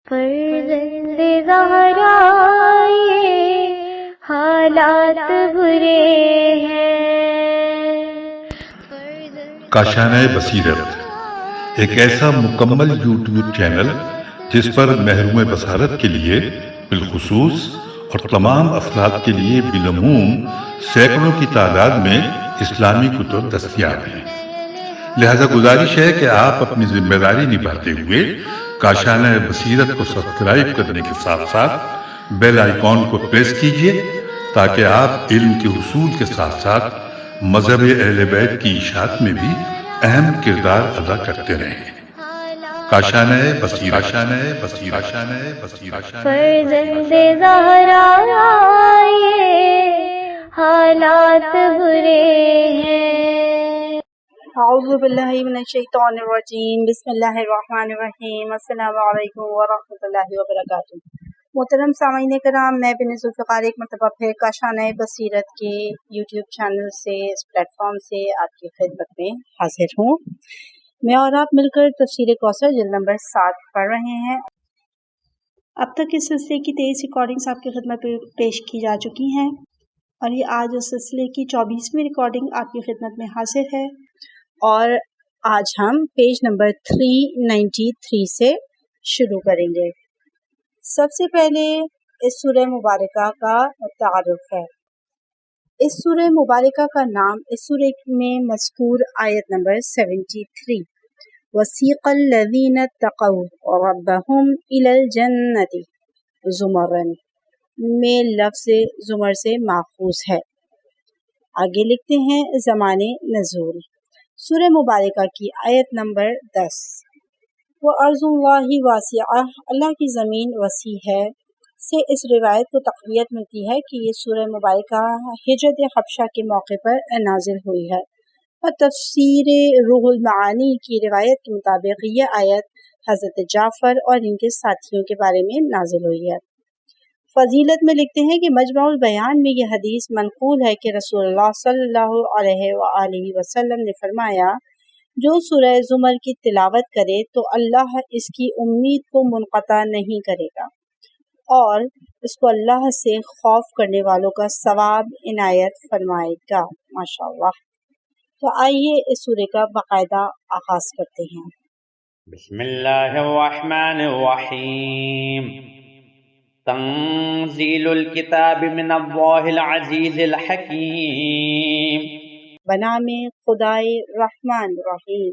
فرزند زہرا یہ حالات برے ہیں۔ کاشانۂ بصیرت ایک ایسا مکمل یوٹیوب چینل جس پر محروم بصارت کے لیے بالخصوص اور تمام افراد کے لیے بالعموم سینکڑوں کی تعداد میں اسلامی کتب دستیاب ہیں۔ لہذا گزارش ہے کہ آپ اپنی ذمہ داری نبھاتے ہوئے کاشانۂ بصیرت کو سبسکرائب کرنے کے ساتھ ساتھ بیل آئیکن کو پریس کیجیے تاکہ آپ علم کے حصول کے ساتھ ساتھ مذہب اہل بیت کی اشاعت میں بھی اہم کردار ادا کرتے رہیں۔ کاشانۂ بصیرت، کاشانۂ بصیرت، کاشانۂ بصیرت۔ فرزند زہرا یہ حالات برے ہیں۔ اعوذ باللہ من الشیطان الرجیم، بسم اللہ الرحمن الرحیم، السلام علیکم ورحمۃ اللہ وبرکاتہ۔ محترم سامعین کرام، میں بن ذوالفقار ایک مرتبہ پھر کاشانۂ بصیرت کے یوٹیوب چینل سے، اس پلیٹ فارم سے آپ کی خدمت میں حاضر ہوں۔ میں اور آپ مل کر تفسیر کوثر جلد نمبر 7 پڑھ رہے ہیں۔ اب تک اس سلسلے کی 23 ریکارڈنگز آپ کی خدمت میں پیش کی جا چکی ہیں، اور یہ آج اس سلسلے کی 24ویں ریکارڈنگ آپ کی خدمت میں حاضر ہے، اور آج ہم پیج نمبر 393 سے شروع کریں گے۔ سب سے پہلے اس سورہ مبارکہ کا تعارف ہے۔ اس سورہ مبارکہ کا نام اس سورہ میں مذکور آیت نمبر 73 وَسِيقَ الَّذِينَ اتَّقَوْا رَبَّهُمْ إِلَى الْجَنَّةِ زُمَرًا میں لفظ زمر سے ماخوذ ہے۔ آگے لکھتے ہیں زمان نزول۔ سورہ مبارکہ کی آیت نمبر 10 وَأَرْضُ اللَّهِ وَاسِعَةٌ اللہ کی زمین وسیع ہے سے اس روایت کو تقویت ملتی ہے کہ یہ سورہ مبارکہ ہجرت حبشہ کے موقع پر نازل ہوئی ہے، اور تفسیر روح المعانی کی روایت کے مطابق یہ آیت حضرت جعفر اور ان کے ساتھیوں کے بارے میں نازل ہوئی ہے۔ فضیلت میں لکھتے ہیں کہ مجمع البیان میں یہ حدیث منقول ہے کہ رسول اللہ صلی اللہ علیہ وآلہ وسلم نے فرمایا، جو سورہ زمر کی تلاوت کرے تو اللہ اس کی امید کو منقطع نہیں کرے گا اور اس کو اللہ سے خوف کرنے والوں کا ثواب عنایت فرمائے گا۔ ماشاءاللہ۔ تو آئیے اس سورہ کا باقاعدہ آغاز کرتے ہیں۔ بسم اللہ الرحمن الرحیم، تنزیل الکتاب من اللہ العزیز الحکیم، بنام خدائے رحمان رحیم۔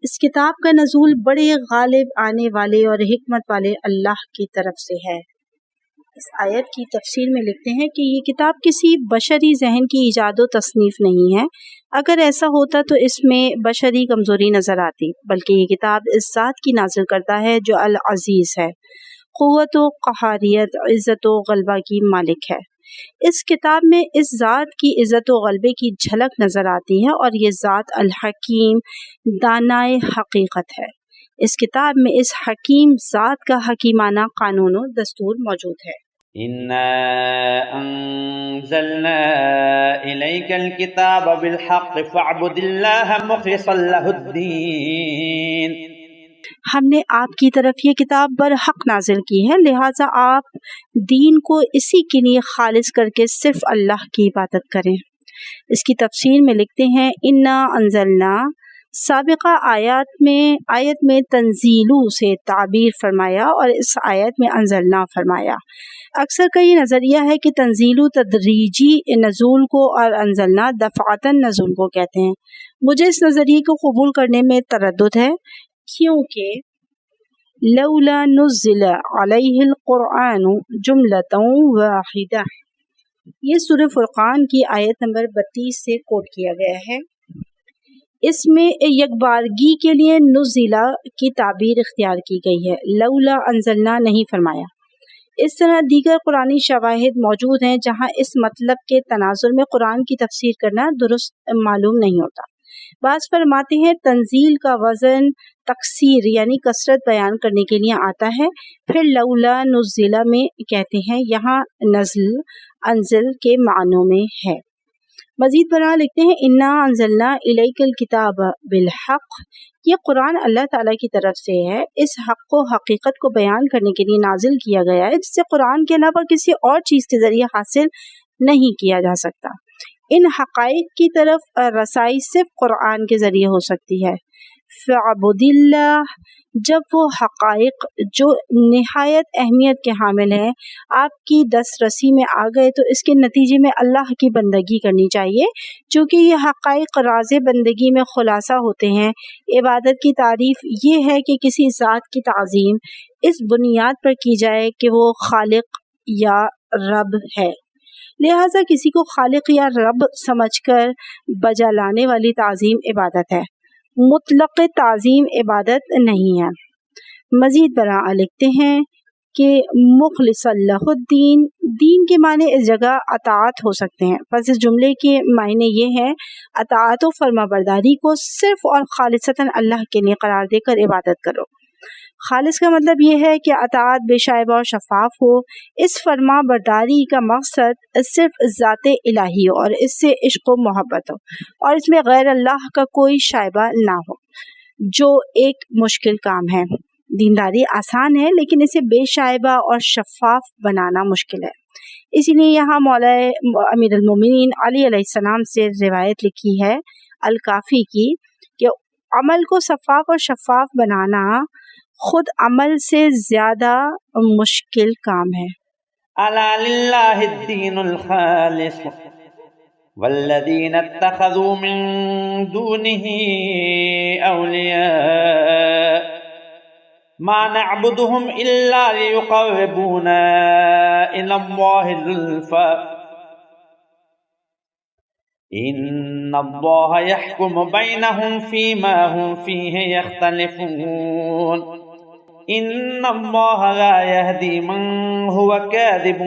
اس کتاب کا نزول بڑے غالب آنے والے اور حکمت والے اللہ کی طرف سے ہے۔ اس آیت کی تفسیر میں لکھتے ہیں کہ یہ کتاب کسی بشری ذہن کی ایجاد و تصنیف نہیں ہے۔ اگر ایسا ہوتا تو اس میں بشری کمزوری نظر آتی، بلکہ یہ کتاب اس ذات کی نازل کرتا ہے جو العزیز ہے، قوت و قہاریت، عزت و غلبہ کی مالک ہے۔ اس کتاب میں اس ذات کی عزت و غلبے کی جھلک نظر آتی ہے، اور یہ ذات الحکیم، دانائے حقیقت ہے۔ اس کتاب میں اس حکیم ذات کا حکیمانہ قانون و دستور موجود ہے۔ إِنَّا أَنزَلْنَا إِلَيْكَ الْكِتَابَ بِالْحَقِّ فَاعْبُدِ اللَّهَ مُخْلِصًا لَهُ الدِّينَ ہم نے آپ کی طرف یہ کتاب برحق نازل کی ہے، لہٰذا آپ دین کو اسی کے لیے خالص کر کے صرف اللہ کی عبادت کریں۔ اس کی تفسیر میں لکھتے ہیں اِنَّا أَنزَلْنَا، سابقہ آیت میں تنزیلو سے تعبیر فرمایا اور اس آیت میں انزلنا فرمایا۔ اکثر کا یہ نظریہ ہے کہ تنزیلو تدریجی نزول کو اور انزلنا دفعتاً نزول کو کہتے ہیں۔ مجھے اس نظریے کو قبول کرنے میں تردد ہے، کیونکہ لولا نزل علیہ القرآن جملۃ واحدہ، یہ سورہ فرقان کی آیت نمبر 32 سے کوٹ کیا گیا ہے۔ اس میں یکبارگی کے لیے نزلہ کی تعبیر اختیار کی گئی ہے، لولا انزلنا نہیں فرمایا۔ اس طرح دیگر قرآنی شواہد موجود ہیں جہاں اس مطلب کے تناظر میں قرآن کی تفسیر کرنا درست معلوم نہیں ہوتا۔ بعض فرماتے ہیں تنزیل کا وزن تکثیر یعنی کثرت بیان کرنے کے لیے آتا ہے، پھر لولا نزلہ میں کہتے ہیں، یہاں نزل انزل کے معنوں میں ہے۔ مزید برآں لکھتے ہیں انا انزلنا الیک الکتاب بالحق، یہ قرآن اللہ تعالیٰ کی طرف سے ہے، اس حق کو حقیقت کو بیان کرنے کے لیے نازل کیا گیا ہے، جسے قرآن کے علاوہ کسی اور چیز کے ذریعے حاصل نہیں کیا جا سکتا۔ ان حقائق کی طرف رسائی صرف قرآن کے ذریعے ہو سکتی ہے۔ فَاعْبُدِ اللَّهَ، جب وہ حقائق جو نہایت اہمیت کے حامل ہیں آپ کی دسترسی میں آ گئے تو اس کے نتیجے میں اللہ کی بندگی کرنی چاہیے، چونکہ یہ حقائق راز بندگی میں خلاصہ ہوتے ہیں۔ عبادت کی تعریف یہ ہے کہ کسی ذات کی تعظیم اس بنیاد پر کی جائے کہ وہ خالق یا رب ہے، لہٰذا کسی کو خالق یا رب سمجھ کر بجا لانے والی تعظیم عبادت ہے، مطلق تعظیم عبادت نہیں ہے۔ مزید برآں لکھتے ہیں کہ مخلص اللہ الدین، دین کے معنی اس جگہ اطاعت ہو سکتے ہیں، پس اس جملے کے معنی یہ ہے اطاعت و فرما برداری کو صرف اور خالصتاً اللہ کے لیے قرار دے کر عبادت کرو۔ خالص کا مطلب یہ ہے کہ اطاعت بے شائبہ اور شفاف ہو، اس فرما برداری کا مقصد صرف ذات الہی ہو اور اس سے عشق و محبت ہو، اور اس میں غیر اللہ کا کوئی شائبہ نہ ہو، جو ایک مشکل کام ہے۔ دینداری آسان ہے لیکن اسے بے شائبہ اور شفاف بنانا مشکل ہے۔ اسی لیے یہاں مولا امیر المومنین علی علیہ السلام سے روایت لکھی ہے الکافی کی کہ عمل کو شفاف اور شفاف بنانا خود عمل سے زیادہ مشکل کام ہے۔ الا للہ الدین الخالص والذین اتخذوا من دونه اولیاء ما نعبدهم الا ليقربونا الى الله زلفى ان الله يحكم بينهم فيما هم فيه يختلفون ان الله لا يهدي من هو كاذب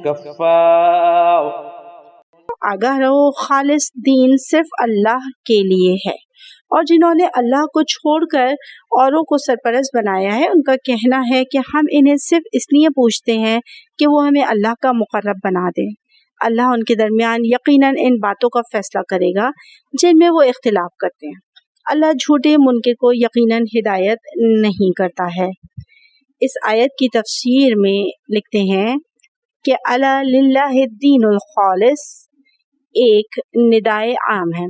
كفار۔ آگاہ رہو، خالص دین صرف اللہ کے لیے ہے، اور جنہوں نے اللہ کو چھوڑ کر اوروں کو سرپرست بنایا ہے ان کا کہنا ہے کہ ہم انہیں صرف اس لیے پوچھتے ہیں کہ وہ ہمیں اللہ کا مقرب بنا دیں۔ اللہ ان کے درمیان یقیناً ان باتوں کا فیصلہ کرے گا جن میں وہ اختلاف کرتے ہیں۔ اللہ جھوٹے منکر کو یقیناً ہدایت نہیں کرتا ہے۔ اس آیت کی تفسیر میں لکھتے ہیں کہ الا للہ الدین الخالص ایک ندائے عام ہے،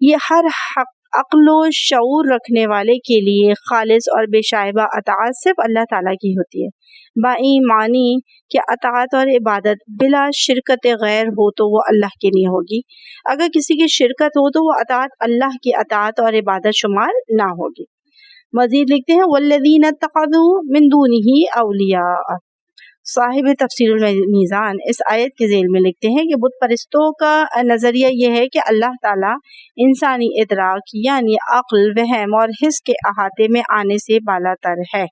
یہ ہر عقل و شعور رکھنے والے کے لیے خالص اور بے شائبہ اطاعت صرف اللہ تعالیٰ کی ہوتی ہے، بائی معنی کہ اطاعت اور عبادت بلا شرکت غیر ہو تو وہ اللہ کے لیے ہوگی، اگر کسی کی شرکت ہو تو وہ اطاعت اللہ کی اطاعت اور عبادت شمار نہ ہوگی۔ مزید لکھتے ہیں والذین اتخذوا من دونہ اولیاء، صاحب تفسیر المیزان اس آیت کے ذیل میں لکھتے ہیں کہ بت پرستوں کا نظریہ یہ ہے کہ اللہ تعالیٰ انسانی ادراک یعنی عقل، وہم اور حس کے احاطے میں آنے سے بالا تر ہے،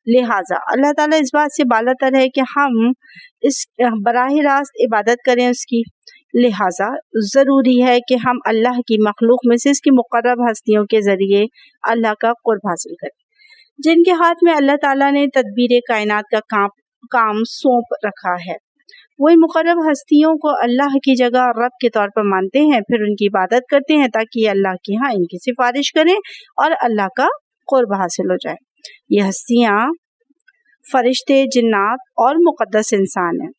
لہٰذا اللہ تعالیٰ اس بات سے بالا تر ہے کہ ہم اس براہ راست عبادت کریں اس کی، لہٰذا ضروری ہے کہ ہم اللہ کی مخلوق میں سے اس کی مقرب ہستیوں کے ذریعے اللہ کا قرب حاصل کریں، جن کے ہاتھ میں اللہ تعالیٰ نے تدبیر کائنات کا کام سونپ رکھا ہے۔ وہ ان مقرب ہستیوں کو اللہ کی جگہ رب کے طور پر مانتے ہیں، پھر ان کی عبادت کرتے ہیں تاکہ یہ اللہ کے ہاں ان کی سفارش کریں اور اللہ کا قرب حاصل ہو جائے۔ یہ ہستیاں فرشتے، جنات اور مقدس انسان ہیں،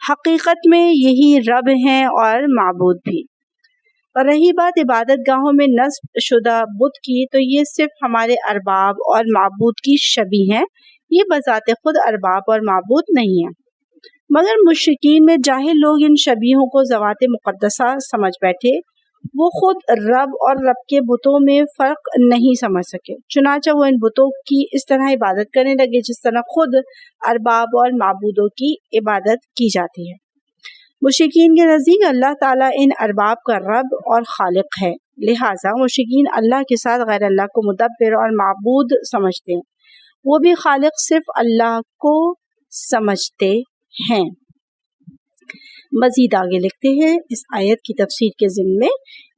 حقیقت میں یہی رب ہیں اور معبود بھی۔ رہی بات عبادت گاہوں میں نصب شدہ بت کی تو یہ صرف ہمارے ارباب اور معبود کی شبیہ ہیں، یہ بذات خود ارباب اور معبود نہیں ہیں، مگر مشرکین میں جاہل لوگ ان شبیہوں کو ذوات مقدسہ سمجھ بیٹھے، وہ خود رب اور رب کے بتوں میں فرق نہیں سمجھ سکے، چنانچہ وہ ان بتوں کی اس طرح عبادت کرنے لگے جس طرح خود ارباب اور معبودوں کی عبادت کی جاتی ہے۔ مشرکین کے نزدیک اللہ تعالیٰ ان ارباب کا رب اور خالق ہے، لہٰذا مشرکین اللہ کے ساتھ غیر اللہ کو مدبر اور معبود سمجھتے ہیں، وہ بھی خالق صرف اللہ کو سمجھتے ہیں۔ مزید آگے لکھتے ہیں اس آیت کی تفسیر کے ضمن میں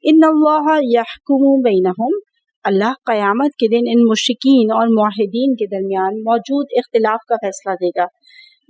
ان اللہ یحکم بینہم، اللہ قیامت کے دن ان مشرکین اور موحدین کے درمیان موجود اختلاف کا فیصلہ دے گا،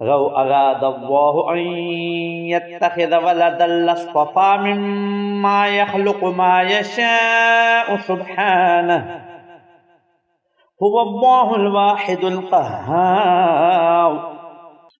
لو أراد الله أن يتخذ ولدا لاصطفى مما يخلق ما يشاء سبحانه هو الله الواحد القهار۔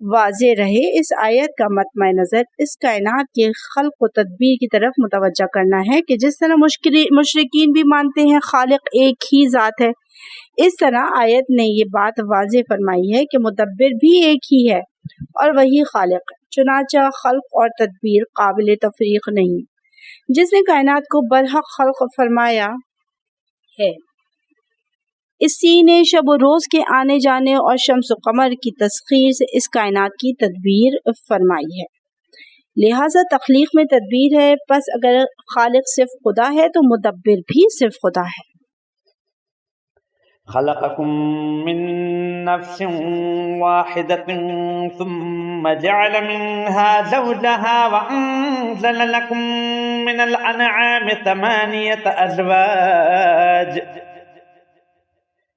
واضح رہے اس آیت کا مطمع نظر اس کائنات کے خلق و تدبیر کی طرف متوجہ کرنا ہے کہ جس طرح مشرکین بھی مانتے ہیں خالق ایک ہی ذات ہے، اس طرح آیت نے یہ بات واضح فرمائی ہے کہ مدبر بھی ایک ہی ہے اور وہی خالق ہے۔ چنانچہ خلق اور تدبیر قابل تفریق نہیں۔ جس نے کائنات کو برحق خلق فرمایا ہے، اسی نے شب و روز کے آنے جانے اور شمس و قمر کی تسخیر سے اس کائنات کی تدبیر فرمائی ہے۔ لہذا تخلیق میں تدبیر ہے، پس اگر خالق صرف خدا ہے تو مدبر بھی صرف خدا ہے۔ خلقكم من نفس واحدة ثم جعل منها زوجها وأنزل لكم من الأنعام 8 أزواج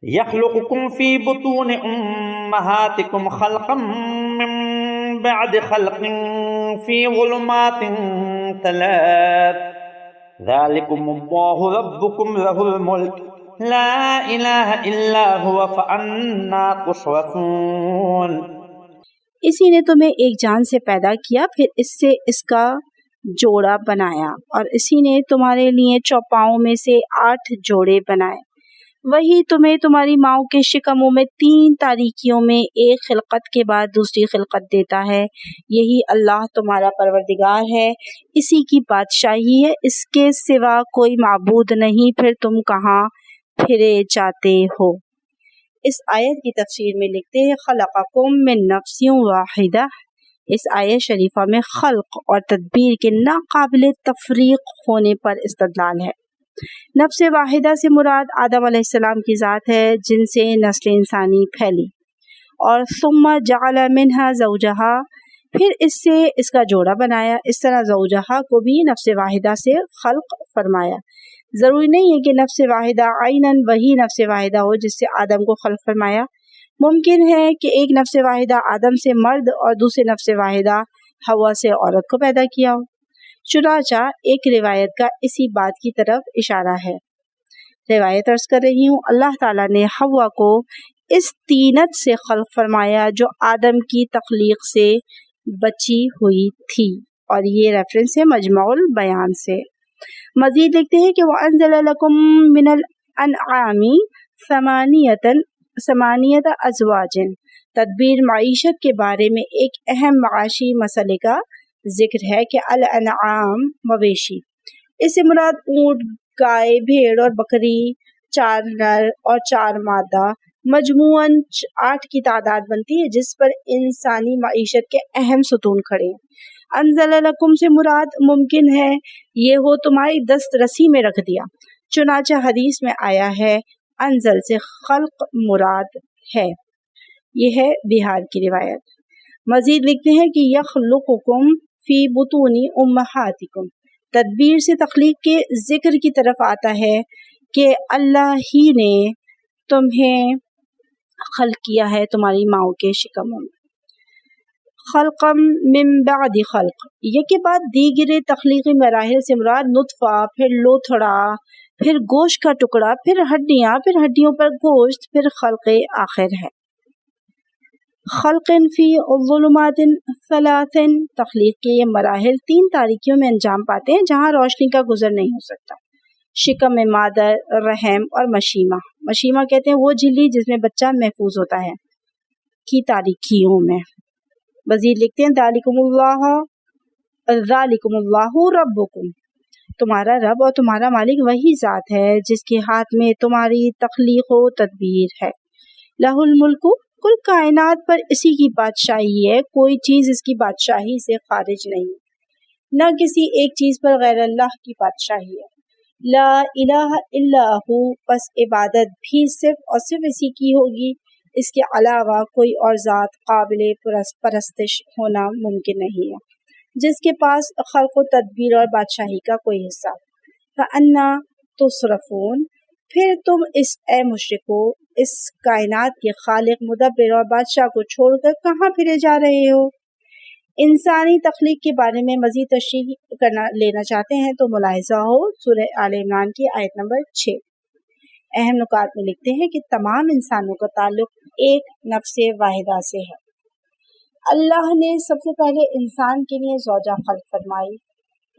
يخلقكم في بطون أمهاتكم خلقا من بعد خلق في ظلمات 3 ذلكم الله ربكم له الملك لا الہ الا هو فأنا تصرفون۔ اسی نے تمہیں ایک جان سے پیدا کیا، پھر اس سے اس کا جوڑا بنایا، اور اسی نے تمہارے لیے چوپاؤں میں سے 8 جوڑے بنائے۔ وہی تمہیں تمہاری ماؤں کے شکموں میں 3 تاریکیوں میں ایک خلقت کے بعد دوسری خلقت دیتا ہے۔ یہی اللہ تمہارا پروردگار ہے، اسی کی بادشاہی ہے، اس کے سوا کوئی معبود نہیں، پھر تم کہاں پھرے جاتے ہو۔ اس آیت کی تفسیر میں لکھتے ہیں خلقکم من نفس واحدہ۔ اس آیت شریفہ میں خلق اور تدبیر کے ناقابل تفریق ہونے پر استدلال ہے۔ نفس واحدہ سے مراد آدم علیہ السلام کی ذات ہے جن سے نسل انسانی پھیلی، اور ثم جعل منها زوجہا، پھر اس سے اس کا جوڑا بنایا۔ اس طرح زوجہا کو بھی نفس واحدہ سے خلق فرمایا۔ ضروری نہیں ہے کہ نفس واحدہ عیناً وہی نفس واحدہ ہو جس سے آدم کو خلق فرمایا۔ ممکن ہے کہ ایک نفس واحدہ آدم سے مرد اور دوسرے نفس واحدہ ہوا سے عورت کو پیدا کیا ہو۔ چنانچہ ایک روایت کا اسی بات کی طرف اشارہ ہے۔ روایت عرض کر رہی ہوں، اللہ تعالیٰ نے ہوا کو اس طینت سے خلق فرمایا جو آدم کی تخلیق سے بچی ہوئی تھی، اور یہ ریفرنس ہے مجمع البیان سے۔ مزید لکھتے ہیں کہ وَأَنزَلَ لَكُم مِّنَ الْأَنْعَامِ ثَمَانِيَةَ أَزْوَاجٍ۔ تدبیر معیشت کے بارے میں ایک اہم معاشی مسئلے کا ذکر ہے کہ الانعام مویشی، اس سے مراد اونٹ، گائے، بھیڑ اور بکری، 4 نر اور 4 مادہ، مجموعاً 8 کی تعداد بنتی ہے جس پر انسانی معیشت کے اہم ستون کھڑے ہیں۔ انزل لکم سے مراد ممکن ہے یہ ہو تمہاری دسترسی میں رکھ دیا، چنانچہ حدیث میں آیا ہے انزل سے خلق مراد ہے۔ یہ ہے بہار کی روایت۔ مزید لکھتے ہیں کہ یخلقکم فی بطون امہاتکم، تدبیر سے تخلیق کے ذکر کی طرف آتا ہے کہ اللہ ہی نے تمہیں خلق کیا ہے تمہاری ماؤں کے شکموں میں۔ خلقا من بعد خلق، یہ کے بعد دیگر تخلیقی مراحل سے مراد نطفہ، پھر لوتھڑا، پھر گوشت کا ٹکڑا، پھر ہڈیاں، پھر ہڈیوں پر گوشت، پھر خلق آخر ہے۔ خلق فی ظلمات 3، تخلیق کے یہ مراحل 3 تاریکیوں میں انجام پاتے ہیں جہاں روشنی کا گزر نہیں ہو سکتا۔ شکم مادر، رحم اور مشیمہ۔ مشیمہ کہتے ہیں وہ جھلی جس میں بچہ محفوظ ہوتا ہے کی تاریکیوں میں۔ مزید لکھتے ہیں ذالکم اللہ ربکم، تمہارا رب اور تمہارا مالک وہی ذات ہے جس کے ہاتھ میں تمہاری تخلیق و تدبیر ہے۔ لہ الملک، کل کائنات پر اسی کی بادشاہی ہے، کوئی چیز اس کی بادشاہی سے خارج نہیں، نہ کسی ایک چیز پر غیر اللہ کی بادشاہی ہے۔ لا الہ الا ہو، پس عبادت بھی صرف اور صرف اسی کی ہوگی، اس کے علاوہ کوئی اور ذات قابل پرستش ہونا ممکن نہیں ہے جس کے پاس خلق و تدبیر اور بادشاہی کا کوئی حصہ۔ فَأَنَّا تُصْرَفُونَ، پھر تم اے مشرکو اس کائنات کے خالق، مدبر اور بادشاہ کو چھوڑ کر کہاں پھرے جا رہے ہو؟ انسانی تخلیق کے بارے میں مزید تشریح لینا چاہتے ہیں تو ملاحظہ ہو سورہ آل عمران کی آیت نمبر 6۔ اہم نکات میں لکھتے ہیں کہ تمام انسانوں کا تعلق ایک نفس واحدہ سے ہے۔ اللہ نے سب سے پہلے انسان کے لیے زوجہ خلق فرمائی.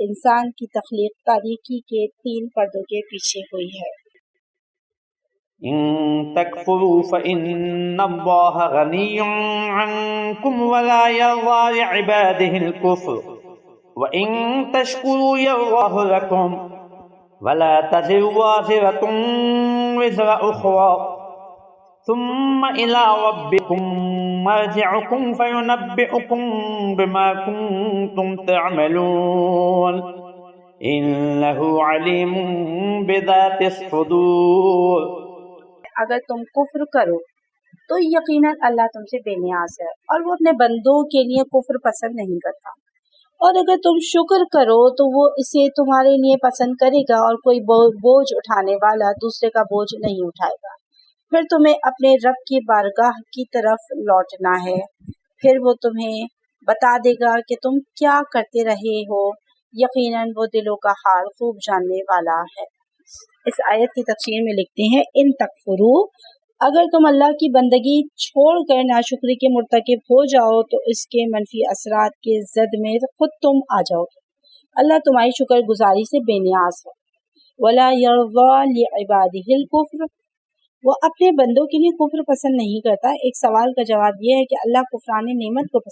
انسان کی تخلیق تاریکی کے 3 پردوں کے پیچھے ہوئی ہے. إن تكفروا فإن الله غني عنكم ولا يرضى لعباده الكفر وإن تشكروا يرضه لكم ولا تزر وازرة وزر أخرى ثم إلى ربكم مرجعكم فينبئكم بما كنتم تعملون إنه عليم بذات الصدور. اگر تم کفر کرو تو یقیناً اللہ تم سے بے نیاز ہے اور وہ اپنے بندوں کے لیے کفر پسند نہیں کرتا، اور اگر تم شکر کرو تو وہ اسے تمہارے لیے پسند کرے گا اور کوئی بوجھ اٹھانے والا دوسرے کا بوجھ نہیں اٹھائے گا. پھر تمہیں اپنے رب کی بارگاہ کی طرف لوٹنا ہے، پھر وہ تمہیں بتا دے گا کہ تم کیا کرتے رہے ہو، یقیناً وہ دلوں کا حال خوب جاننے والا ہے. اس آیت کی تفسیر میں لکھتے ہیں ان تکفرو، اگر تم اللہ کی بندگی چھوڑ کر ناشکری کے مرتکب ہو جاؤ تو اس کے منفی اثرات کے زد میں خود تم آ جاؤ گے. اللہ تمہاری شکر گزاری سے بے نیاز ہے. ولا یرضی لعبادہ الکفر، وہ اپنے بندوں کے لیے کفر پسند نہیں کرتا. ایک سوال کا جواب یہ ہے کہ اللہ کفران نعمت کو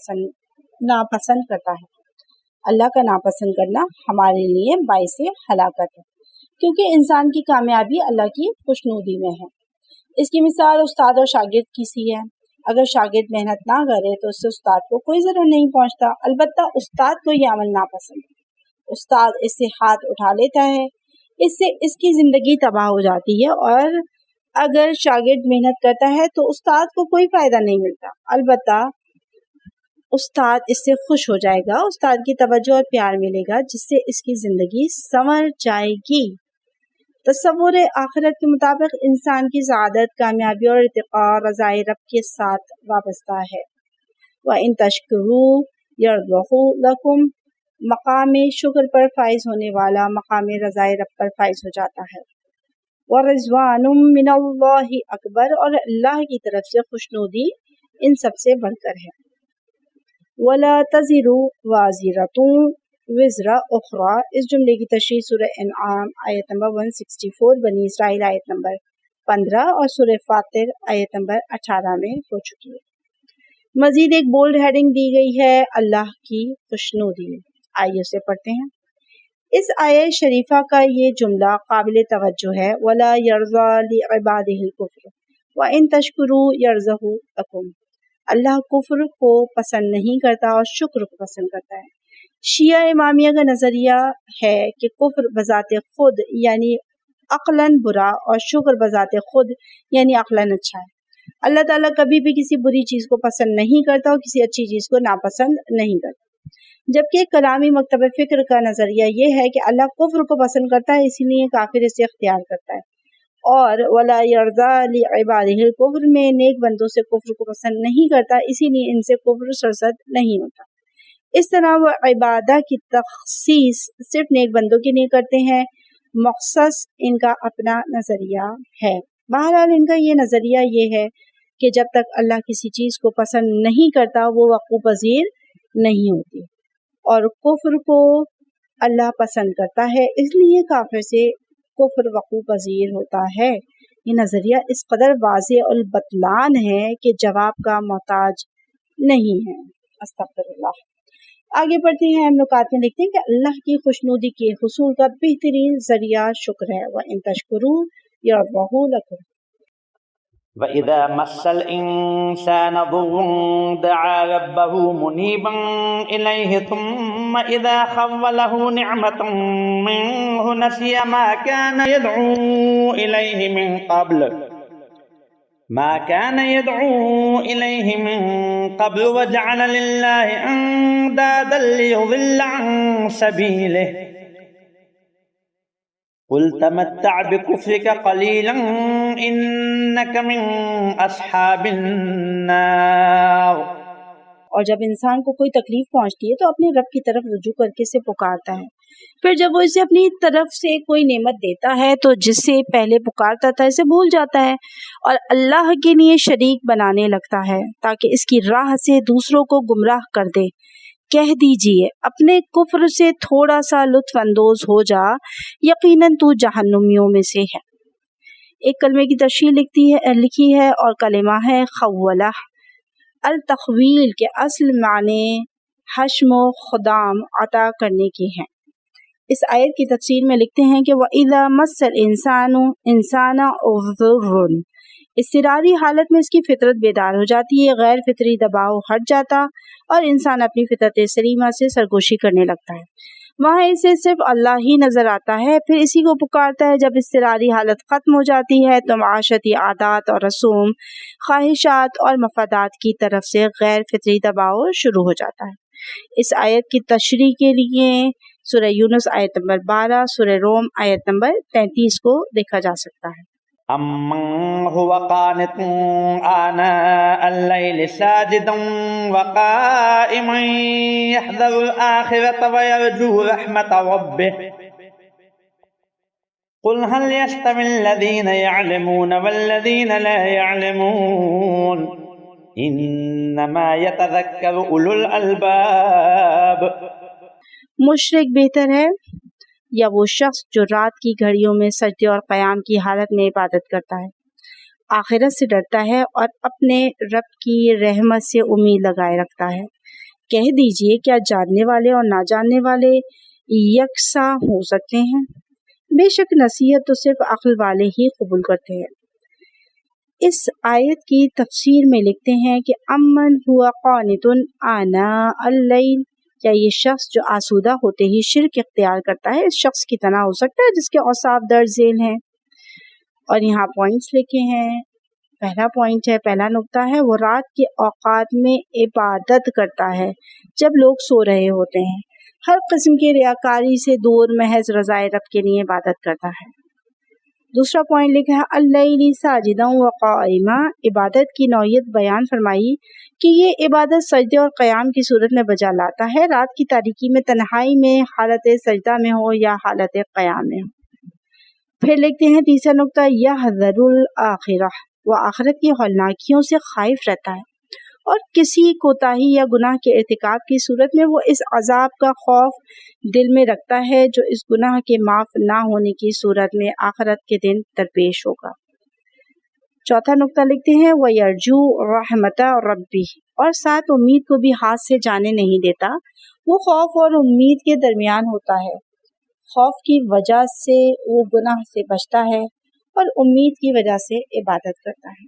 ناپسند کرتا ہے. اللہ کا ناپسند کرنا ہمارے لیے باعث ہلاکت ہے، کیونکہ انسان کی کامیابی اللہ کی خوشنودی میں ہے. اس کی مثال استاد اور شاگرد کی سی ہے. اگر شاگرد محنت نہ کرے تو اس سے استاد کو کوئی ضرر نہیں پہنچتا، البتہ استاد کو یہ عمل ناپسند ہے. استاد اس سے ہاتھ اٹھا لیتا ہے، اس سے اس کی زندگی تباہ ہو جاتی ہے، اور اگر شاگرد محنت کرتا ہے تو استاد کو کوئی فائدہ نہیں ملتا، البتہ استاد اس سے خوش ہو جائے گا، استاد کی توجہ اور پیار ملے گا جس سے اس کی زندگی سنور جائے گی. تصور آخرت کے مطابق انسان کی سعادت، کامیابی اور ارتقاء رضائے رب کے ساتھ وابستہ ہے. وَإِن تَشْكُرُوا يَرْضَهُ لَكُمْ، مقام شکر پر فائز ہونے والا مقام رضائے رب پر فائز ہو جاتا ہے. وَرِضْوَانٌ مِّنَ اللَّهِ اکبر، اور اللہ کی طرف سے خوشنودی ان سب سے بڑھ کر ہے. وَلَا تَزِرُ وَازِرَةٌ وزر اخرى، اس جملے کی تشریح سورہ انعام آیت نمبر 164، بنی اسرائیل آیت نمبر 15 اور سورہ فاطر آیت نمبر 18 میں ہو چکی ہے. مزید ایک بولڈ ہیڈنگ دی گئی ہے اللہ کی خوشنودی. آئیے اسے پڑھتے ہیں. اس آیت شریفہ کا یہ جملہ قابل توجہ ہے. وَلَا يَرْضَى لِعِبَادِهِ الْكُفْرَ وَإِن تَشْكُرُوا يَرْضَهُ لَكُمْ، اللہ کفر کو پسند نہیں کرتا اور شکر کو پسند کرتا ہے. شیعہ امامیہ کا نظریہ ہے کہ کفر بذات خود یعنی عقلاً برا اور شکر بذات خود یعنی عقلاً اچھا ہے. اللہ تعالیٰ کبھی بھی کسی بری چیز کو پسند نہیں کرتا اور کسی اچھی چیز کو ناپسند نہیں کرتا. جبکہ کلامی مکتب فکر کا نظریہ یہ ہے کہ اللہ کفر کو پسند کرتا ہے، اسی لیے کافر اسے اختیار کرتا ہے. اور وَلَا يَرْضَى لِعِبَادِهِ الْكُفْرَ میں نیک بندوں سے کفر کو پسند نہیں کرتا، اسی لیے ان سے کفر سرزد نہیں ہوتا. اس طرح وہ عبادہ کی تخصیص صرف نیک بندوں کے لیے کرتے ہیں، مخصص ان کا اپنا نظریہ ہے. بہرحال ان کا یہ نظریہ یہ ہے کہ جب تک اللہ کسی چیز کو پسند نہیں کرتا وہ وقوع پذیر نہیں ہوتی، اور کفر کو اللہ پسند کرتا ہے، اس لیے کافر سے کفر وقوع پذیر ہوتا ہے. یہ نظریہ اس قدر واضح اور بطلان ہے کہ جواب کا محتاج نہیں ہے. استغفر اللہ. آگے بڑھتے ہیں. ہم نکات میں لکھتے ہیں کہ اللہ کی خوشنودی کے حصول کا بہترین ذریعہ شکر ہے. وَإِن تَشْكُرُوا يَرْضَهُ لَكُمْ. وَإِذَا مَسَّ الْإِنسَانَ ضُرٌّ دَعَا رَبَّهُ مُنِيبًا إِلَيْهِ ثُمَّ إِذَا خَوَّلَهُ نِعْمَةً مِّنْهُ نَسِيَ مَا كَانَ يَدْعُو إِلَيْهِ مِن قَبْلُ وَجَعَلَ لِلَّهِ أَندَادًا لِيُضِلَّ عَن سَبِيلِهِ قُلْ تَمَتَّعْ بِكُفْرِكَ قَلِيلًا إِنَّكَ مِنْ أَصْحَابِ النَّارِ. اور جب انسان کو کوئی تکلیف پہنچتی ہے تو اپنے رب کی طرف رجوع کر کے اسے پکارتا ہے. پھر جب وہ اسے اپنی طرف سے کوئی نعمت دیتا ہے تو جس سے پہلے پکارتا تھا اسے بھول جاتا ہے اور اللہ کے لیے شریک بنانے لگتا ہے تاکہ اس کی راہ سے دوسروں کو گمراہ کر دے. کہہ دیجئے اپنے کفر سے تھوڑا سا لطف اندوز ہو جا، یقیناً تو جہنمیوں میں سے ہے. ایک کلمے کی تشریح لکھی ہے اور کلمہ ہے خولہ. التخویل کے اصل معنی حشم و خدام عطا کرنے کی ہیں. اس آیت کی تفسیر میں لکھتے ہیں کہ وَإِذَا مَسَّ الْإِنسَانُ إِنسَانًا ضُرٌّ، اضطراری حالت میں اس کی فطرت بیدار ہو جاتی ہے، غیر فطری دباؤ ہٹ جاتا اور انسان اپنی فطرت سلیمہ سے سرگوشی کرنے لگتا ہے. وہاں اسے صرف اللہ ہی نظر آتا ہے، پھر اسی کو پکارتا ہے. جب اضطراری حالت ختم ہو جاتی ہے تو معاشرتی عادات اور رسوم، خواہشات اور مفادات کی طرف سے غیر فطری دباؤ شروع ہو جاتا ہے. اس آیت کی تشریح کے لیے سورہ یونس آیت نمبر 12، سورہ روم آیت نمبر 33 کو دیکھا جا سکتا ہے. أَمَّنْ هُوَ قَانِتٌ آنَاءَ اللَّيْلِ سَاجِدًا وَقَائِمًا يَحْذَرُ الْآخِرَةَ وَيَرْجُو رَحْمَةَ رَبِّهِ قُلْ هَلْ يَسْتَوِي الَّذِينَ يَعْلَمُونَ وَالَّذِينَ لَا يَعْلَمُونَ إِنَّمَا يَتَذَكَّرُ أُولُو الْأَلْبَابِ. مشرک بہتر ہے یا وہ شخص جو رات کی گھڑیوں میں سجدے اور قیام کی حالت میں عبادت کرتا ہے، آخرت سے ڈرتا ہے اور اپنے رب کی رحمت سے امید لگائے رکھتا ہے. کہہ دیجئے کیا جاننے والے اور نہ جاننے والے یکساں ہو سکتے ہیں؟ بے شک نصیحت تو صرف عقل والے ہی قبول کرتے ہیں. اس آیت کی تفسیر میں لکھتے ہیں کہ امن ہوا قانت آناء اللیل، کیا یہ شخص جو آسودہ ہوتے ہی شرک اختیار کرتا ہے اس شخص کی طرح ہو سکتا ہے جس کے اوصاف درج ذیل ہیں. اور یہاں پوائنٹس لکھے ہیں. پہلا پوائنٹ ہے، پہلا نقطہ ہے، وہ رات کے اوقات میں عبادت کرتا ہے جب لوگ سو رہے ہوتے ہیں، ہر قسم کی ریاکاری سے دور محض رضائے رب کے لیے عبادت کرتا ہے. دوسرا پوائنٹ لکھا ہے اللیل ساجدا وقائما، عبادت کی نوعیت بیان فرمائی کہ یہ عبادت سجدے اور قیام کی صورت میں بجا لاتا ہے، رات کی تاریکی میں، تنہائی میں، حالت سجدہ میں ہو یا حالت قیام میں ہو. پھر لکھتے ہیں تیسرا نقطہ یحذر الآخرہ، وہ آخرت کی ہولناکیوں سے خائف رہتا ہے اور کسی کوتاہی یا گناہ کے ارتکاب کی صورت میں وہ اس عذاب کا خوف دل میں رکھتا ہے جو اس گناہ کے معاف نہ ہونے کی صورت میں آخرت کے دن درپیش ہوگا. چوتھا نقطہ لکھتے ہیں وَيَرْجُو رَحْمَتَ رَبِّهِ، اور ساتھ امید کو بھی ہاتھ سے جانے نہیں دیتا. وہ خوف اور امید کے درمیان ہوتا ہے. خوف کی وجہ سے وہ گناہ سے بچتا ہے اور امید کی وجہ سے عبادت کرتا ہے.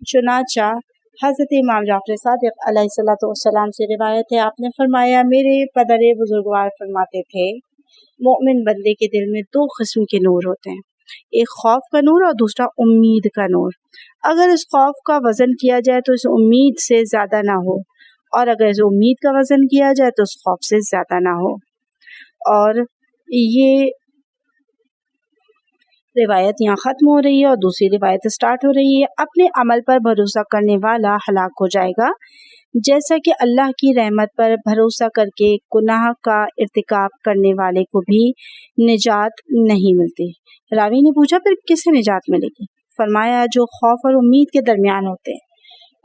چنانچہ حضرت امام جعفر صادق علیہ السلام سے روایت ہے، آپ نے فرمایا میرے پدر بزرگوار فرماتے تھے مومن بندے کے دل میں دو قسم کے نور ہوتے ہیں، ایک خوف کا نور اور دوسرا امید کا نور. اگر اس خوف کا وزن کیا جائے تو اس امید سے زیادہ نہ ہو، اور اگر اس امید کا وزن کیا جائے تو اس خوف سے زیادہ نہ ہو. اور یہ روایت یہاں ختم ہو رہی ہے اور دوسری روایت سٹارٹ ہو رہی ہے. اپنے عمل پر بھروسہ کرنے والا ہلاک ہو جائے گا جیسا کہ اللہ کی رحمت پر بھروسہ کر کے گناہ کا ارتکاب کرنے والے کو بھی نجات نہیں ملتی. راوی نے پوچھا پھر کسے نجات ملے گی؟ فرمایا جو خوف اور امید کے درمیان ہوتے ہیں،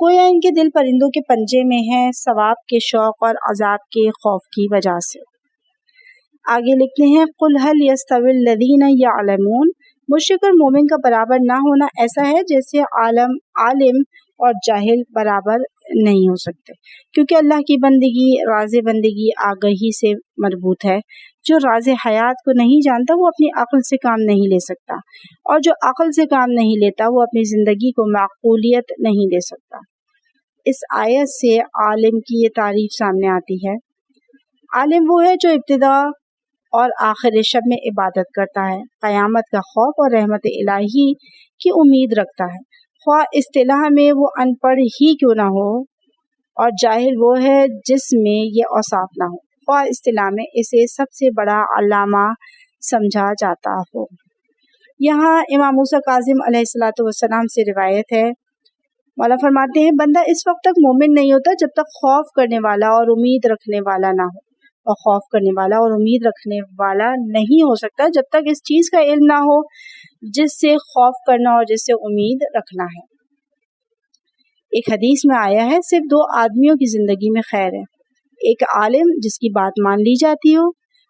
گویا ان کے دل پرندوں کے پنجے میں ہیں، ثواب کے شوق اور عذاب کے خوف کی وجہ سے. آگے لکھتے ہیں قل هل يستوي الذين يعلمون، مشرک اور مومن کا برابر نہ ہونا ایسا ہے جیسے عالم اور جاہل برابر نہیں ہو سکتے، کیونکہ اللہ کی بندگی راز بندگی آگہی سے مربوط ہے. جو راز حیات کو نہیں جانتا وہ اپنی عقل سے کام نہیں لے سکتا، اور جو عقل سے کام نہیں لیتا وہ اپنی زندگی کو معقولیت نہیں دے سکتا. اس آیت سے عالم کی یہ تعریف سامنے آتی ہے. عالم وہ ہے جو ابتدا اور آخر شب میں عبادت کرتا ہے، قیامت کا خوف اور رحمت الہی کی امید رکھتا ہے، خواہ اصطلاح میں وہ ان پڑھ ہی کیوں نہ ہو، اور جاہل وہ ہے جس میں یہ اوصاف نہ ہو، خواہ اصطلاح میں اسے سب سے بڑا علامہ سمجھا جاتا ہو. یہاں امام موسیٰ کاظم علیہ السلام سے روایت ہے مولا فرماتے ہیں بندہ اس وقت تک مومن نہیں ہوتا جب تک خوف کرنے والا اور امید رکھنے والا نہ ہو، اور خوف کرنے والا اور امید رکھنے والا نہیں ہو سکتا جب تک اس چیز کا علم نہ ہو جس سے خوف کرنا اور جس سے امید رکھنا ہے۔ ایک حدیث میں آیا ہے صرف دو آدمیوں کی زندگی میں خیر ہے، ایک عالم جس کی بات مان لی جاتی ہو،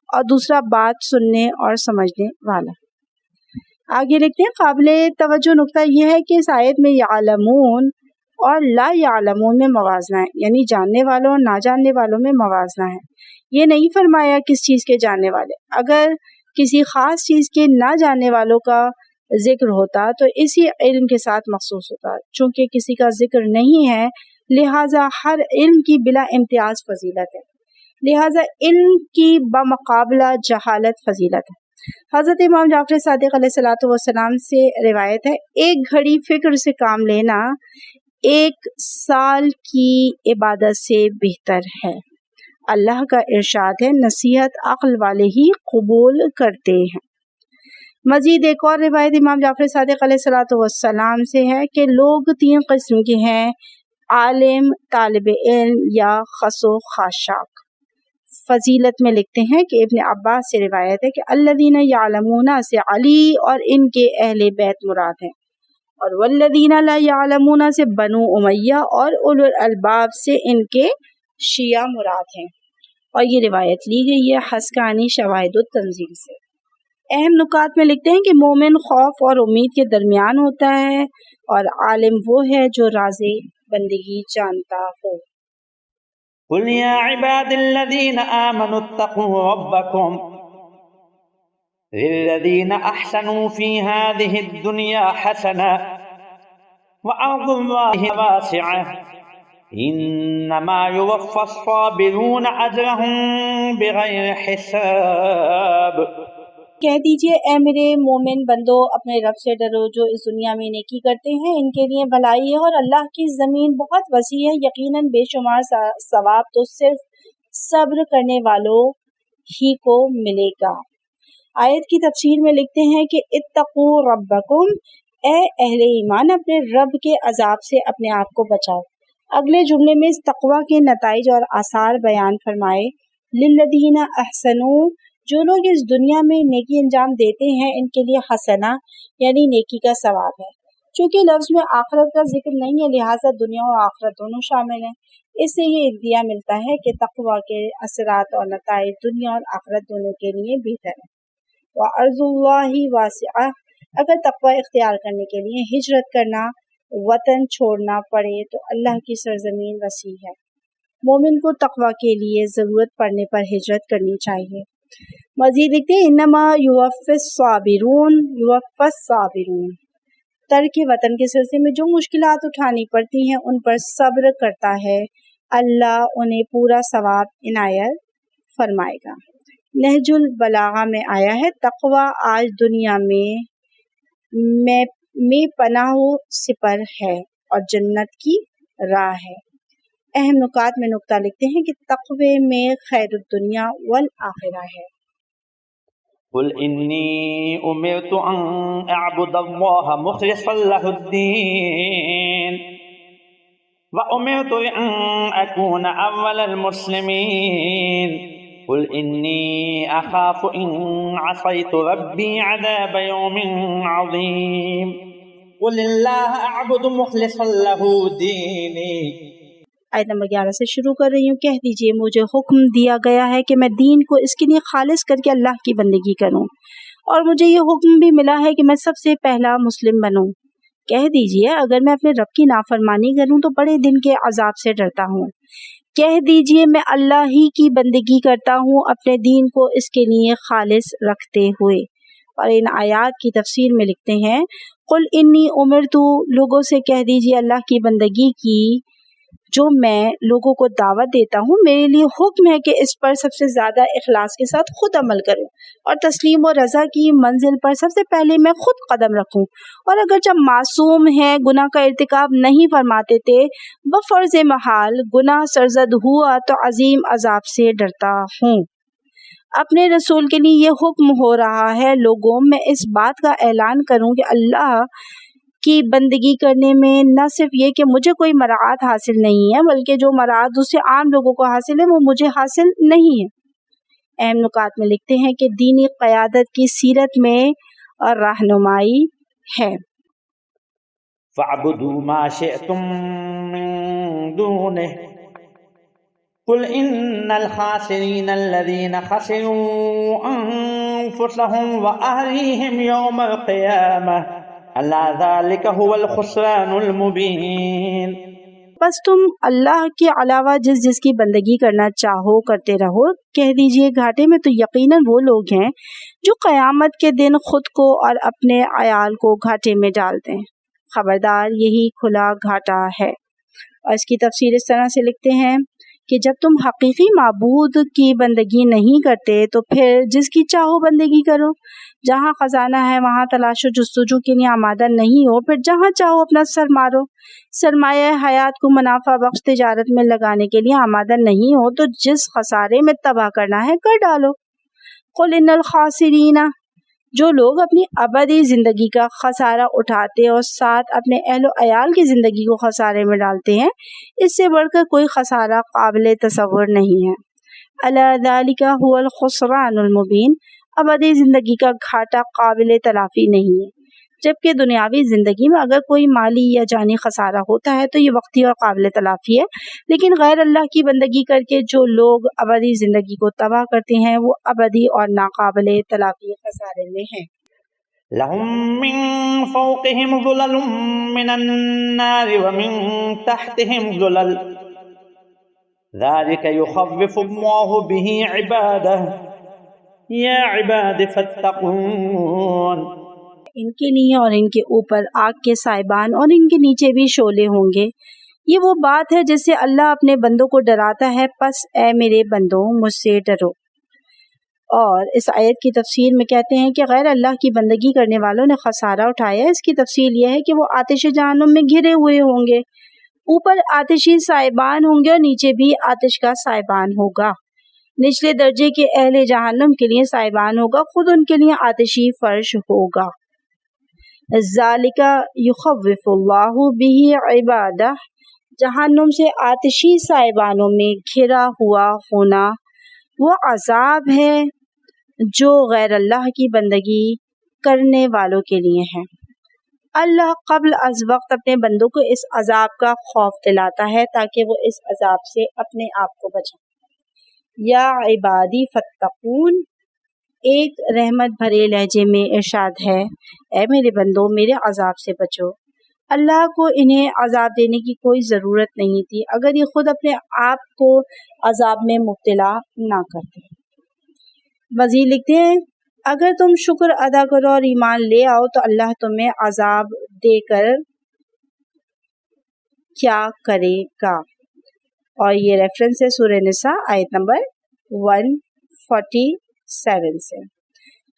اور دوسرا بات سننے اور سمجھنے والا۔ آگے لکھتے ہیں قابل توجہ نقطہ یہ ہے کہ اس آیت میں یعلمون اور لا یعلمون میں موازنہ ہے، یعنی جاننے والوں اور نہ جاننے والوں میں موازنہ ہے۔ یہ نہیں فرمایا کس چیز کے جاننے والے، اگر کسی خاص چیز کے نہ جاننے والوں کا ذکر ہوتا تو اسی علم کے ساتھ مخصوص ہوتا، چونکہ کسی کا ذکر نہیں ہے لہٰذا ہر علم کی بلا امتیاز فضیلت ہے، لہٰذا علم کی بمقابلہ جہالت فضیلت ہے۔ حضرت امام جعفر صادق علیہ الصلوۃ والسلام سے روایت ہے ایک گھڑی فکر سے کام لینا 1 سال کی عبادت سے بہتر ہے۔ اللہ کا ارشاد ہے نصیحت عقل والے ہی قبول کرتے ہیں۔ مزید ایک اور روایت امام جعفر صادق علیہ الصلوۃ والسلام سے ہے کہ لوگ 3 قسم کے ہیں، عالم، طالب علم یا خس و خاشاک۔ فضیلت میں لکھتے ہیں کہ ابن عباس سے روایت ہے کہ الذین یعلمون سے علی اور ان کے اہل بیت مراد ہیں، اور والذین لا یعلمون سے بنو امیہ اور اولو الالباب سے ان کے شیعہ مراد ہیں، اور یہ روایت لی گئی ہے حسکانی شواہد التنزیل سے۔ اہم نکات میں لکھتے ہیں کہ مومن خوف اور امید کے درمیان ہوتا ہے، اور عالم وہ ہے جو راز بندگی جانتا ہو۔ قل يا عباد الذين آمنوا اتقوا ربكم للذين أحسنوا في هذه الدنيا حسنة وأرض الله واسعة إنما يوفى الصابرون أجرهم بغير حساب۔ کہہ دیجئے اے میرے مومن بندو اپنے رب سے ڈرو جو اس دنیا میں نیکی کرتے ہیں ان کے لیے بھلائی ہے، اور اللہ کی زمین بہت وسیع ہے، یقیناً بے شمار ثواب تو صرف صبر کرنے والوں ہی کو ملے گا۔ آیت کی تفسیر میں لکھتے ہیں کہ اتقوا ربکم، اے اہل ایمان اپنے رب کے عذاب سے اپنے آپ کو بچاؤ۔ اگلے جملے میں اس تقوی کے نتائج اور آثار بیان فرمائے۔ للذین احسنوا، جو لوگ اس دنیا میں نیکی انجام دیتے ہیں ان کے لیے حسنہ یعنی نیکی کا ثواب ہے۔ چونکہ لفظ میں آخرت کا ذکر نہیں ہے لہٰذا دنیا اور آخرت دونوں شامل ہیں۔ اس سے یہ عطیہ ملتا ہے کہ تقوی کے اثرات اور نتائج دنیا اور آخرت دونوں کے لیے بہتر ہیں۔ وَأَرْضُ اللَّهِ وَاسِعَةٌ، اگر تقوی اختیار کرنے کے لیے ہجرت کرنا، وطن چھوڑنا پڑے تو اللہ کی سرزمین وسیع ہے۔ مومن کو تقوی کے لیے ضرورت پڑنے پر ہجرت کرنی چاہیے۔ مزید لکھتے ہیں انما یوفی الصابرون، ترک وطن کے سلسلے میں جو مشکلات اٹھانی پڑتی ہیں ان پر صبر کرتا ہے اللہ انہیں پورا ثواب عنایت فرمائے گا۔ نہج البلاغہ میں آیا ہے تقوی آج دنیا میں پناہ و سپر ہے اور جنت کی راہ ہے۔ اہم نکات میں نقطہ لکھتے ہیں کہ تقوی میں خیر الدنیا والآخرہ ہے۔ قل إني أمرت أن أعبد الله مخلصا له الدين وأمرت أن أكون أول المسلمين قل إني أخاف إن عصيت ربي عذاب يوم عظيم قل الله أعبد مخلصا له ديني۔ آیت نمبر 11 سے شروع کر رہی ہوں۔ کہہ دیجئے مجھے حکم دیا گیا ہے کہ میں دین کو اس کے لیے خالص کر کے اللہ کی بندگی کروں، اور مجھے یہ حکم بھی ملا ہے کہ میں سب سے پہلا مسلم بنوں۔ کہہ دیجئے اگر میں اپنے رب کی نافرمانی کروں تو بڑے دن کے عذاب سے ڈرتا ہوں۔ کہہ دیجئے میں اللہ ہی کی بندگی کرتا ہوں اپنے دین کو اس کے لیے خالص رکھتے ہوئے۔ اور ان آیات کی تفسیر میں لکھتے ہیں قل انی امرت، لوگوں سے کہہ دیجئے اللہ کی بندگی کی جو میں لوگوں کو دعوت دیتا ہوں میرے لیے حکم ہے کہ اس پر سب سے زیادہ اخلاص کے ساتھ خود عمل کروں، اور تسلیم و رضا کی منزل پر سب سے پہلے میں خود قدم رکھوں، اور اگر جب معصوم ہیں گناہ کا ارتکاب نہیں فرماتے تھے بفرض محال گناہ سرزد ہوا تو عظیم عذاب سے ڈرتا ہوں۔ اپنے رسول کے لیے یہ حکم ہو رہا ہے لوگوں میں اس بات کا اعلان کروں کہ اللہ کی بندگی کرنے میں نہ صرف یہ کہ مجھے کوئی مراعات حاصل نہیں ہے، بلکہ جو مراعات دوسرے عام لوگوں کو حاصل ہے وہ مجھے حاصل نہیں ہے۔ اہم نکات میں لکھتے ہیں کہ دینی قیادت کی سیرت میں رہنمائی ہے۔ فَاعْبُدُوا مَا شِئْتُم مِّن دُونِهِ قُلْ إِنَّ الْخَاسِرِينَ الَّذِينَ خَسِرُوا أَنفُسَهُمْ وَأَهْلِيهِمْ يَوْمَ الْقِيَامَةِ أَلَا ذَلِكَ هُوَ الْخُسْرَانُ الْمُبِينُ۔ بس تم اللہ کے علاوہ جس کی بندگی کرنا چاہو کرتے رہو، کہہ دیجئے گھاٹے میں تو یقیناً وہ لوگ ہیں جو قیامت کے دن خود کو اور اپنے عیال کو گھاٹے میں ڈالتے ہیں۔ خبردار، یہی کھلا گھاٹا ہے۔ اور اس کی تفسیر اس طرح سے لکھتے ہیں کہ جب تم حقیقی معبود کی بندگی نہیں کرتے تو پھر جس کی چاہو بندگی کرو۔ جہاں خزانہ ہے وہاں تلاش و جستجو کے لیے آمادہ نہیں ہو، پھر جہاں چاہو اپنا سر مارو۔ سرمایہ حیات کو منافع بخش تجارت میں لگانے کے لیے آمادہ نہیں ہو تو جس خسارے میں تباہ کرنا ہے کر ڈالو۔ قل ان الخاسرین، جو لوگ اپنی ابدی زندگی کا خسارہ اٹھاتے اور ساتھ اپنے اہل و عیال کی زندگی کو خسارے میں ڈالتے ہیں، اس سے بڑھ کر کوئی خسارہ قابل تصور نہیں ہے۔ الا ذالک هو الخسران المبین، ابدی زندگی کا گھاٹا قابل تلافی نہیں ہے، جبکہ دنیاوی زندگی میں اگر کوئی مالی یا جانی خسارہ ہوتا ہے تو یہ وقتی اور قابل تلافی ہے، لیکن غیر اللہ کی بندگی کر کے جو لوگ ابدی زندگی کو تباہ کرتے ہیں وہ ابدی اور ناقابل تلافی خسارے میں ہیں۔ لهم من فوقهم ظلل من النار ومن تحتهم ظلل ذلك يخوف الله به عباده يا عباد فاتقون۔ ان کے لیے اور ان کے اوپر آگ کے سائبان اور ان کے نیچے بھی شعلے ہوں گے۔ یہ وہ بات ہے جس سے اللہ اپنے بندوں کو ڈراتا ہے، پس اے میرے بندوں مجھ سے ڈرو۔ اور اس آیت کی تفسیر میں کہتے ہیں کہ غیر اللہ کی بندگی کرنے والوں نے خسارہ اٹھایا۔ اس کی تفصیل یہ ہے کہ وہ آتش جہنم میں گھرے ہوئے ہوں گے، اوپر آتشی سائبان ہوں گے اور نیچے بھی آتش کا سائبان ہوگا۔ نچلے درجے کے اہل جہنم کے لیے سائبان ہوگا، خود ان کے لیے آتشی فرش ہوگا۔ ذالک یخوف اللہ بہ عبادہ، جہنم سے آتشی سائبانوں میں گھرا ہوا ہونا وہ عذاب ہے جو غیر اللہ کی بندگی کرنے والوں کے لیے ہے۔ اللہ قبل از وقت اپنے بندوں کو اس عذاب کا خوف دلاتا ہے تاکہ وہ اس عذاب سے اپنے آپ کو بچائیں۔ یا عبادی فاتقون، ایک رحمت بھرے لہجے میں ارشاد ہے، اے میرے بندو میرے عذاب سے بچو۔ اللہ کو انہیں عذاب دینے کی کوئی ضرورت نہیں تھی اگر یہ خود اپنے آپ کو عذاب میں مبتلا نہ کرتے۔ مزید لکھتے ہیں، اگر تم شکر ادا کرو اور ایمان لے آؤ تو اللہ تمہیں عذاب دے کر کیا کرے گا۔ اور یہ ریفرنس ہے سورہ نساء آیت نمبر 147 سے۔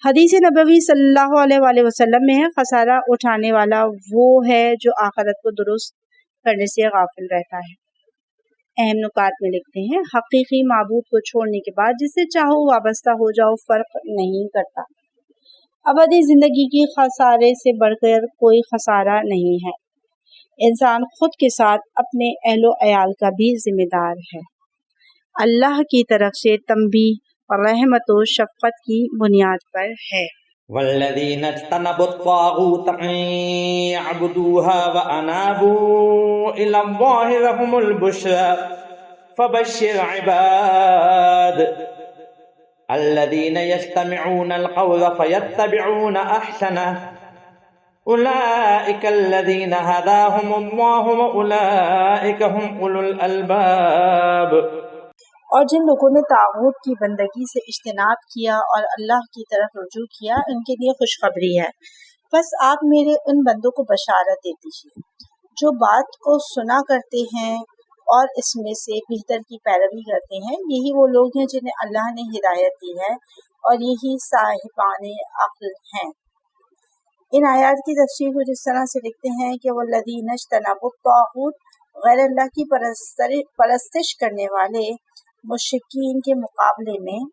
حدیث نبوی صلی اللہ علیہ وآلہ وسلم میں ہے، خسارہ اٹھانے والا وہ ہے جو آخرت کو درست کرنے سے غافل رہتا ہے۔ اہم نکات میں لکھتے ہیں، حقیقی معبود کو چھوڑنے کے بعد جس سے چاہو وابستہ ہو جاؤ، فرق نہیں کرتا۔ ابدی زندگی کی خسارے سے بڑھ کر کوئی خسارہ نہیں ہے۔ انسان خود کے ساتھ اپنے اہل و عیال کا بھی ذمہ دار ہے۔ اللہ کی طرف سے تنبیہ رحمت و شفقت کی بنیاد پر ہے۔ والذین اجتنبوا الطاغوت ان يعبدوها وانابوا الى الله لهم البشرى فبشر عباد الذین یستمعون القول فیتبعون احسنہ اولئک الذین ہداهم اللہ واولئک هم اولو الالباب۔ اور جن لوگوں نے طاغوت کی بندگی سے اجتناب کیا اور اللہ کی طرف رجوع کیا، ان کے لیے خوشخبری ہے۔ بس آپ میرے ان بندوں کو بشارت دے دیجیے جو بات کو سنا کرتے ہیں اور اس میں سے بہتر کی پیروی کرتے ہیں، یہی وہ لوگ ہیں جنہیں اللہ نے ہدایت دی ہے اور یہی صاحبان عقل ہیں۔ ان آیات کی تفسیر کو جس طرح سے لکھتے ہیں کہ والذین اجتنبوا الطاغوت، غیر اللہ کی پرستش کرنے والے مشرکین کے مقابلے میں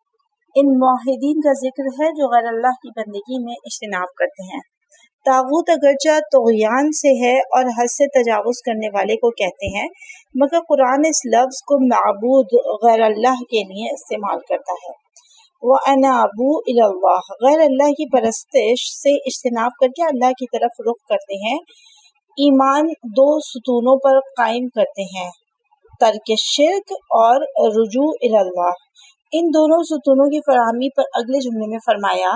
ان موحدین کا ذکر ہے جو غیر اللہ کی بندگی میں اجتناب کرتے ہیں۔ طاغوت اگرچہ طغیان سے ہے اور حد سے تجاوز کرنے والے کو کہتے ہیں، مگر قرآن اس لفظ کو معبود غیر اللہ کے لیے استعمال کرتا ہے۔ وَأَنَابُوا إِلَى اللَّهِ، غیر اللہ کی پرستش سے اجتناب کر کے اللہ کی طرف رخ کرتے ہیں، ایمان دو ستونوں پر قائم کرتے ہیں، ترک شرک اور رجوع الی اللہ۔ ان دونوں ستونوں کی فراہمی پر اگلے جملے میں فرمایا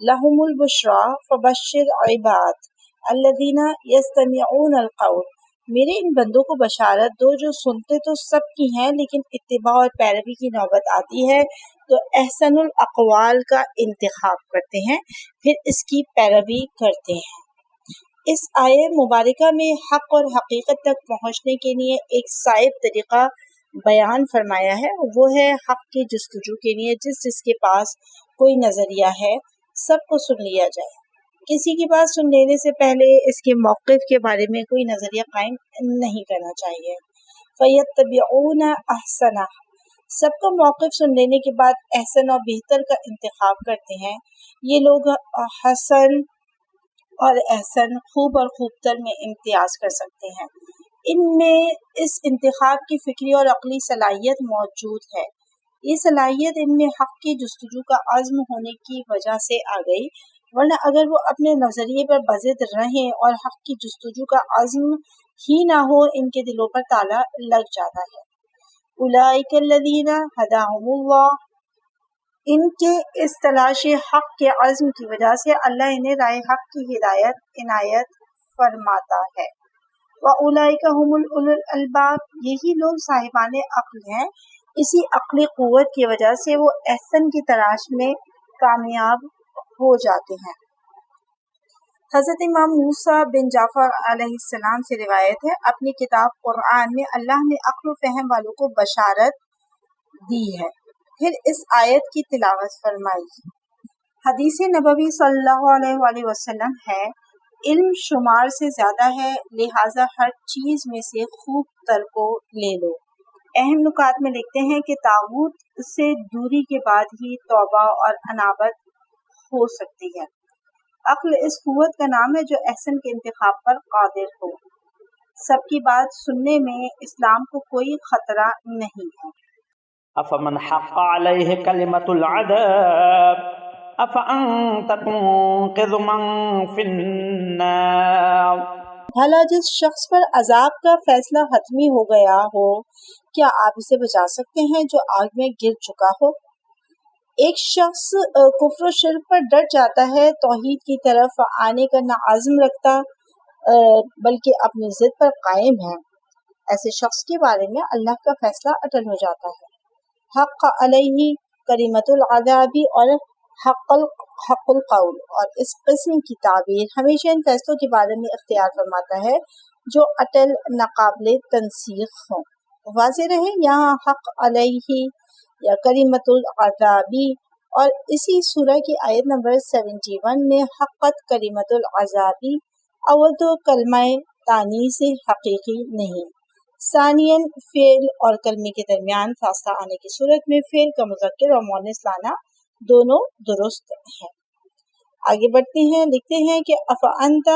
لَهُمُ الْبُشْرَىٰ فَبَشِّرْ عِبَادِ الَّذِينَ يَسْتَمِعُونَ الْقَوْلَ، میرے ان بندوں کو بشارت دو جو سنتے تو سب کی ہیں لیکن اتباع اور پیروی کی نوبت آتی ہے تو احسن الاقوال کا انتخاب کرتے ہیں، پھر اس کی پیروی کرتے ہیں۔ اس آیے مبارکہ میں حق اور حقیقت تک پہنچنے کے لیے ایک صائب طریقہ بیان فرمایا ہے، وہ ہے حق کی جستجو کے لیے جس کے پاس کوئی نظریہ ہے سب کو سن لیا جائے، کسی کی بات سن لینے سے پہلے اس کے موقف کے بارے میں کوئی نظریہ قائم نہیں کرنا چاہیے۔ فَيَتَّبِعُونَ أَحْسَنَهُ، سب کا موقف سن لینے کے بعد احسن اور بہتر کا انتخاب کرتے ہیں۔ یہ لوگ حسن اور احسن، خوب اور خوب تر میں امتیاز کر سکتے ہیں۔ ان میں اس انتخاب کی فکری اور عقلی صلاحیت موجود ہے۔ یہ صلاحیت ان میں حق کی جستجو کا عزم ہونے کی وجہ سے آ گئی، ورنہ اگر وہ اپنے نظریے پر بضد رہیں اور حق کی جستجو کا عزم ہی نہ ہو، ان کے دلوں پر تالا لگ جاتا ہے۔ اولئک الذین ھداھم اللہ، ان کے اس تلاش حق کے عزم کی وجہ سے اللہ انہیں راہ حق کی ہدایت عنایت فرماتا ہے۔ وَأُولَئِکَ ھُمُ اُولُو الْأَلْبَابِ، یہی لوگ صاحبان عقل ہیں، اسی عقلی قوت کی وجہ سے وہ احسن کی تلاش میں کامیاب ہو جاتے ہیں۔ حضرت امام موسیٰ بن جعفر علیہ السلام سے روایت ہے، اپنی کتاب قرآن میں اللہ نے عقل و فہم والوں کو بشارت دی ہے، پھر اس آیت کی تلاوت فرمائی۔ حدیث نبوی صلی اللہ علیہ وآلہ وسلم ہے، علم شمار سے زیادہ ہے، لہٰذا ہر چیز میں سے خوب تر کو لے لو۔ اہم نکات میں لکھتے ہیں کہ طاغوت سے دوری کے بعد ہی توبہ اور انابت ہو سکتی ہے۔ عقل اس قوت کا نام ہے جو احسن کے انتخاب پر قادر ہو۔ سب کی بات سننے میں اسلام کو کوئی خطرہ نہیں ہے۔ افمن حق علیہ کلمۃ العذاب افانت تنقذ من فی النار، بھلا جس شخص پر عذاب کا فیصلہ حتمی ہو گیا ہو، کیا آپ اسے بچا سکتے ہیں جو آگ میں گر چکا ہو؟ ایک شخص کفر و شرک پر ڈٹ جاتا ہے، توحید کی طرف آنے کا نہ عزم رکھتا بلکہ اپنی ضد پر قائم ہے، ایسے شخص کے بارے میں اللہ کا فیصلہ اٹل ہو جاتا ہے۔ حق علیہ کلمۃ العذاب اور حق القول، اور اس قسم کی تعبیر ہمیشہ ان فیصلوں کے بارے میں اختیار فرماتا ہے جو اٹل ناقابل تنسیخ ہوں۔ واضح رہے، یہاں حق علیہ یا کلمۃ العذابی اور اسی سورہ کی آیت نمبر 71 میں حقت کلمۃ العذابی، اول تو کلمہ تانیث حقیقی نہیں، ثانیاً فعل اور کلمے کے درمیان فاصلہ آنے کی صورت میں فعل کا مذکر اور مؤنث لانا دونوں درست ہیں۔ آگے بڑھتے ہیں، لکھتے ہیں کہ افانت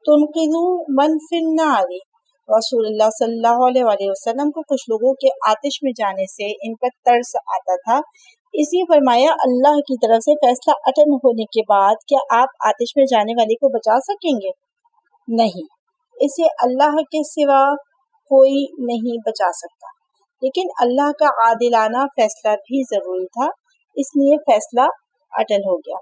تنقذ من فی النار، رسول اللہ صلی اللہ علیہ وآلہ وسلم کو کچھ لوگوں کے آتش میں جانے سے ان پر ترس آتا تھا، اس لیے فرمایا اللہ کی طرف سے فیصلہ اٹل ہونے کے بعد کیا آپ آتش میں جانے والے کو بچا سکیں گے؟ نہیں، اسے اللہ کے سوا کوئی نہیں بچا سکتا، لیکن اللہ کا عادلانہ فیصلہ بھی ضروری تھا، اس لیے فیصلہ اٹل ہو گیا۔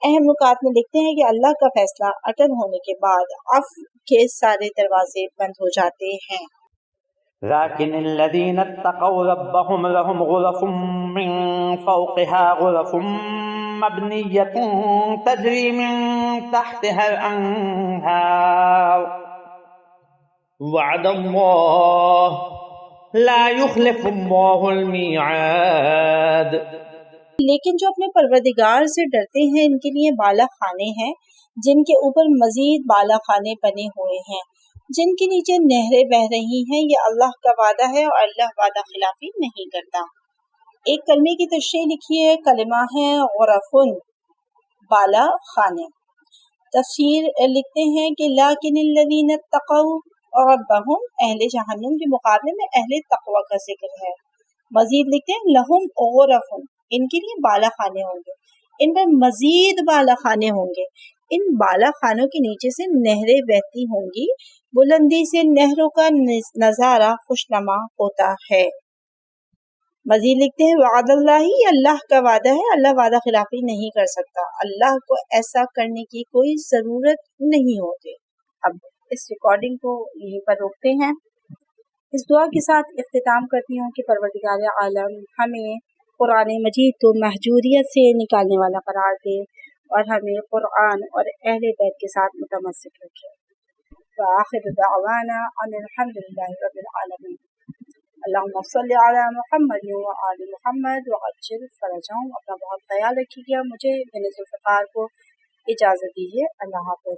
اہم نکات میں لکھتے ہیں کہ اللہ کا فیصلہ اٹل ہونے کے بعد عفو کے سارے دروازے بند ہو جاتے ہیں۔ لكن الذين اتقوا ربهم لهم غرف من فوقها غرف مبنية تجري من تحتها الأنهار وعد الله لا يخلف الله الميعاد، لیکن جو اپنے پروردگار سے ڈرتے ہیں ان کے لیے بالا خانے ہیں جن کے اوپر مزید بالا خانے بنے ہوئے ہیں، جن کے نیچے نہریں بہ رہی ہیں، یہ اللہ کا وعدہ ہے اور اللہ وعدہ خلافی نہیں کرتا۔ ایک کلمے کی تشریح لکھی ہے، کلمہ ہے غرفن، بالا خانے، تفسیر لکھتے ہیں کہ لیکن الذین اتقوا ربہم، اہل جہنم کے مقابلے میں اہل تقوی کا ذکر ہے۔ مزید لکھتے ہیں لہم غرف، ان کے لیے بالا خانے ہوں گے، ان پر مزید بالا خانے ہوں گے، ان بالا خانوں کے نیچے سے نہریں بہتی ہوں گی، بلندی سے نہروں کا نظارہ خوشنما ہوتا ہے۔ مزید لکھتے ہیں وعد اللہ، اللہ کا وعدہ ہے، اللہ وعدہ خلافی نہیں کر سکتا، اللہ کو ایسا کرنے کی کوئی ضرورت نہیں ہوتی۔ اب اس ریکارڈنگ کو یہیں پر روکتے ہیں۔ اس دعا کے ساتھ اختتام کرتی ہوں کہ پروردگار عالم ہمیں قرآن مجید کو محجوریت سے نکالنے والا قرار دے اور ہمیں قرآن اور اہل بیت کے ساتھ متمسک رکھے۔ وآخر دعوانا ان الحمد للہ رب العالمین۔ اللہم صلی علی محمد وآل محمد وعجل فرجہم۔ اپنا بہت خیال رکھیے گا۔ مجھے بن ذوالفقار کو اجازت دیجیے۔ اللہ حافظ۔